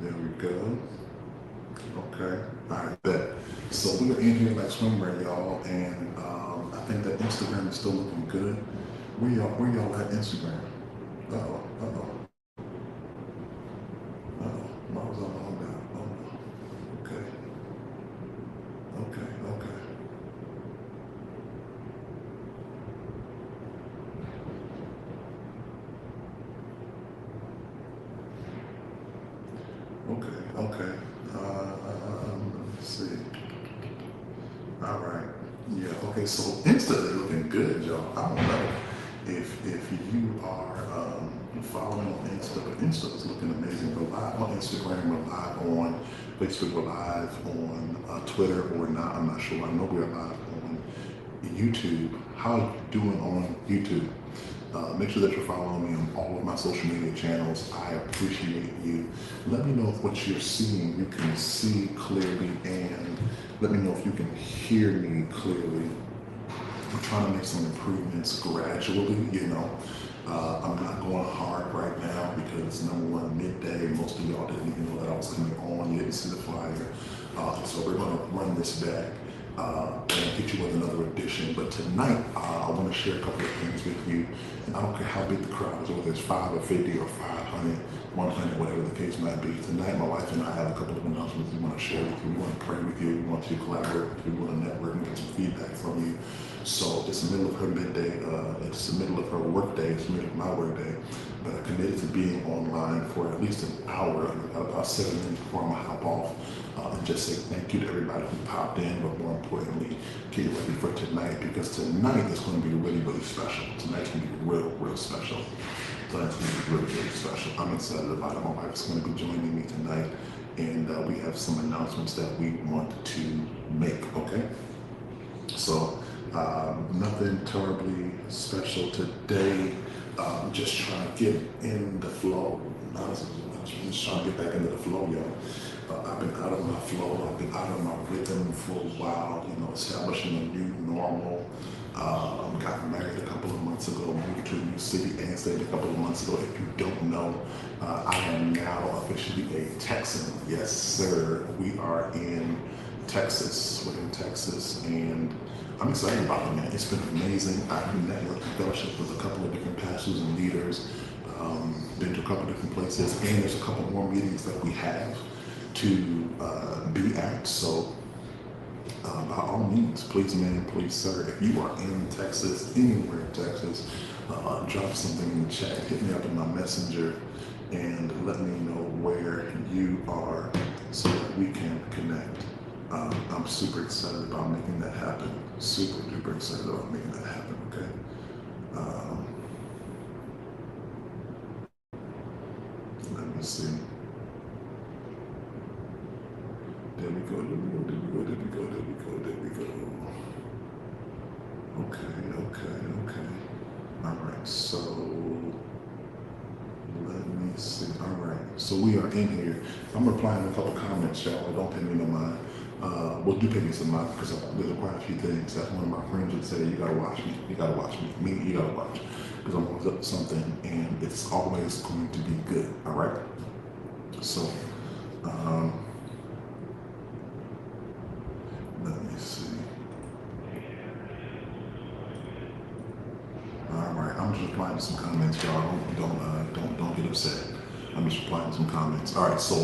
There we go. Okay. All right, bet. So we are in here like swimwear, y'all, and I think that Instagram is still looking good. Where y'all at Instagram? Uh-oh. Why was I logged out? Oh no. Okay. Okay. Let's see. All right. Yeah. Okay. So Insta is looking good, y'all. I don't know if you are following on Insta, but Insta is looking amazing. We're live on Instagram. We're live on Facebook. We're live on Twitter or not. I'm not sure. I know we're live on YouTube. How you doing on YouTube? Make sure that you're following me on all of my social media channels. I appreciate you. Let me know if what you're seeing you can see clearly, and let me know if you can hear me clearly. I'm trying to make some improvements gradually, I'm not going hard right now because number one, midday, most of y'all didn't even know that I was coming on. You didn't see the flyer. So we're going to run this back and hit you with another edition. But tonight, I want to share a couple of things with you. And I don't care how big the crowd is, whether it's 5 or 50 or 500, 100, whatever the case might be. Tonight, my wife and I have a couple of announcements we want to share with you. We want to pray with you. We want to collaborate with you. We want to network and get some feedback from you. So it's the middle of her midday, it's the middle of her work day, it's the middle of my work day, but I committed to being online for at least an hour, about 7 minutes before I'm gonna hop off, and just say thank you to everybody who popped in, but more importantly, get ready for tonight, because tonight is gonna be really, really special. Tonight's gonna be real, real special. Tonight's gonna be really, really special. I'm excited about it. My wife's gonna be joining me tonight, and we have some announcements that we want to make, okay? So, nothing terribly special today. Just trying to get in the flow. Honestly, I'm just trying to get back into the flow, y'all. I've been out of my flow. I've been out of my rhythm for a while. Establishing a new normal. Got married a couple of months ago. Moved to a new city and stayed a couple of months ago. If you don't know, I am now officially a Texan. Yes, sir. We are in Texas. We're in Texas, and I'm excited about it, man. It's been amazing. I've been networking fellowship with a couple of different pastors and leaders, been to a couple of different places, and there's a couple more meetings that we have to be at. So by all means, please, man, please, sir, if you are in Texas, anywhere in Texas, drop something in the chat, hit me up in my messenger, and let me know where you are so that we can connect. I'm super excited about making that happen. Super duper excited about making that happen, okay? Let me see. There we go, there we go, there we go, there we go, there we go, there we go. Okay. All right, so let me see. All right, so we are in here. I'm replying to a couple comments, y'all. Don't pay me no mind. Well, do pay me some mind because there's quite a few things. That's one of my friends would say, you gotta watch me. You gotta watch me. Me, you gotta watch. Because I'm always up to something and it's always going to be good. All right. So, let me see. All right, I'm just replying to some comments, y'all. Don't get upset. I'm just replying to some comments. All right, so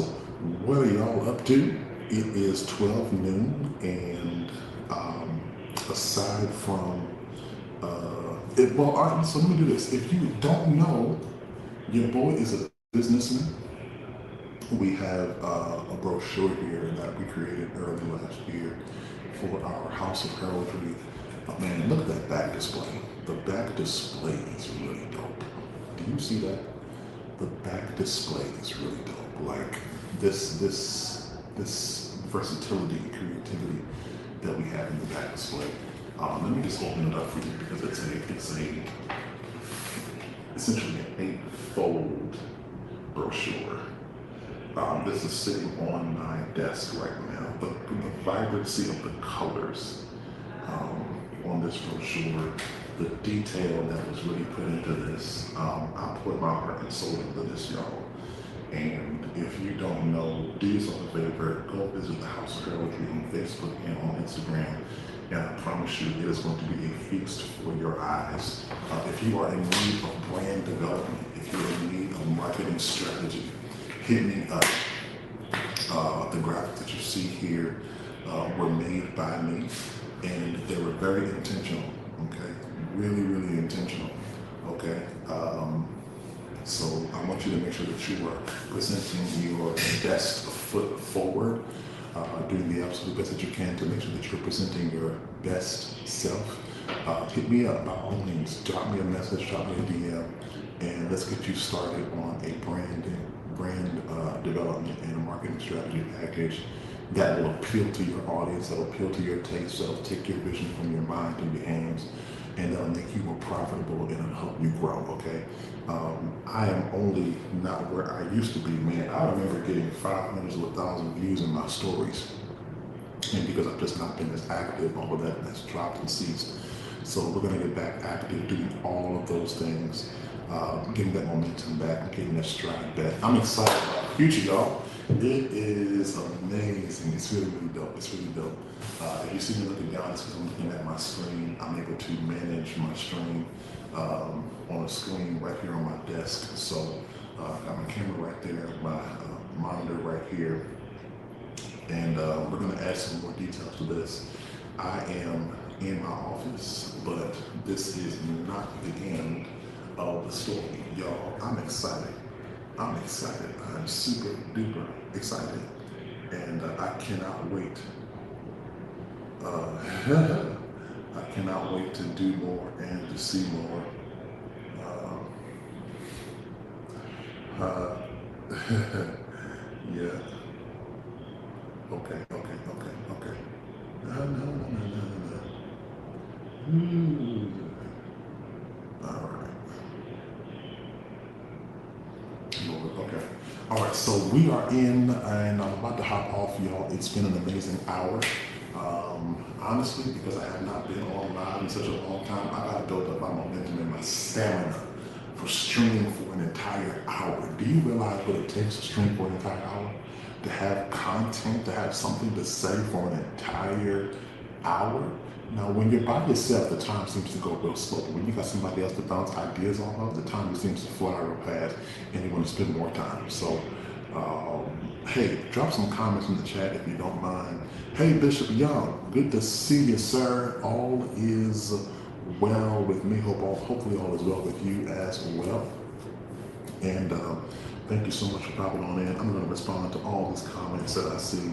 what are y'all up to? It is 12 noon, and aside from well, all right. So let me do this. If you don't know, your boy is a businessman. We have a brochure here that we created early last year for our House of Heraldry. Man, look at that back display. The back display is really dope. Do you see that? The back display is really dope. Like this versatility and creativity that we have in the back display. Let me just open it up for you because it's essentially an 8-fold brochure. This is sitting on my desk right now, but the vibrancy of the colors on this brochure, the detail that was really put into this, I put my heart and soul into this, y'all. And if you don't know, do yourself a favor, go visit the House of Heraldry on Facebook and on Instagram. And I promise you, it is going to be a feast for your eyes. If you are in need of brand development, if you're in need of marketing strategy, hit me up. The graphics that you see here were made by me, and they were very intentional, okay? Really, really intentional, okay? So I want you to make sure that you are presenting your best foot forward, doing the absolute best that you can to make sure that you're presenting your best self. Hit me up by all means. Drop me a message, drop me a DM, and let's get you started on a brand development and a marketing strategy package that will appeal to your audience, that will appeal to your taste, that will take your vision from your mind to your hands, and that'll make you more profitable and it'll help you grow, okay? I am only not where I used to be, man. I remember getting 500 to 1,000 views in my stories. And because I've just not been as active, all of that has dropped and ceased. So we're gonna get back active, doing all of those things, getting that momentum back, getting that stride back. I'm excited about the future, y'all. It is amazing. It's really, really dope. It's really dope. If you see me looking down, it's because I'm looking at my screen. I'm able to manage my stream on a screen right here on my desk. So I've got my camera right there, my monitor right here. And we're going to add some more details to this. I am in my office, but this is not the end of the story, y'all. I'm excited. I'm excited. I'm super duper excited. And I cannot wait. I cannot wait to do more and to see more. Yeah. Okay. No. All right. Okay. All right. So we are in, and I'm about to hop off, y'all. It's been an amazing hour. Honestly, because I have not been on live in such a long time, I got to build up my momentum and my stamina for streaming for an entire hour. Do you realize what it takes to stream for an entire hour? To have content, to have something to say for an entire hour? Now, when you're by yourself, the time seems to go real slow. But when you got somebody else to bounce ideas off of, the time seems to fly real fast, and you want to spend more time. So, hey, drop some comments in the chat if you don't mind. Hey, Bishop Young, good to see you, sir. All is well with me. Hopefully all is well with you as well. And thank you so much for popping on in. I'm going to respond to all these comments that I see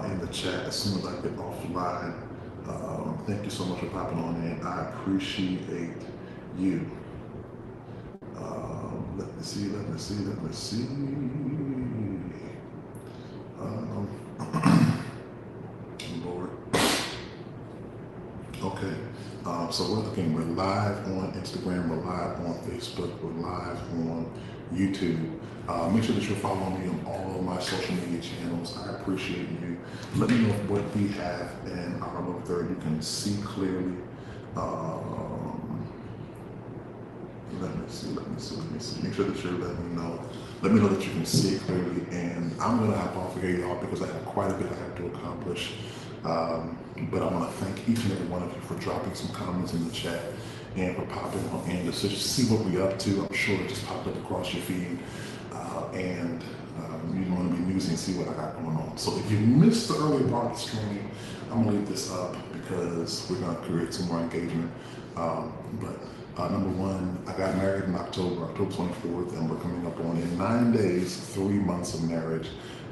in the chat as soon as I get offline. Thank you so much for popping on in. I appreciate you. Let me see, let me see, let me see. Um, Lord. Okay. So we're live on Instagram, we're live on Facebook, we're live on YouTube. Make sure that you're following me on all of my social media channels. I appreciate you. Let me know what we have in our lower third. You can see clearly. Let me see, let me see, let me see. Make sure that you're letting me know. Let me know that you can see it clearly. And I'm going to hop off of here, y'all, because I have quite a bit I have to accomplish. But I want to thank each and every one of you for dropping some comments in the chat and for popping on in to just see what we're up to. I'm sure it just popped up across your feed. And you want to be nosy and see what I got going on. So if you missed the early part of the stream, I'm going to leave this up because we're going to create some more engagement. But number one, I got married in October 24th, and we're coming up on in 9 days, 3 months of marriage.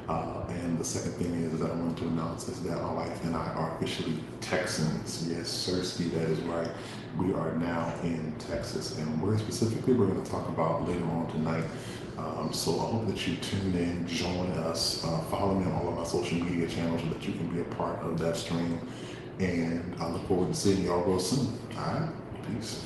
And the second thing is that I wanted to announce is that my wife and I are officially Texans. Yes, Sirski, that is right. We are now in Texas, and where specifically we're going to talk about later on tonight. So I hope that you tune in, join us, follow me on all of my social media channels so that you can be a part of that stream. And I look forward to seeing y'all real soon. All right, peace.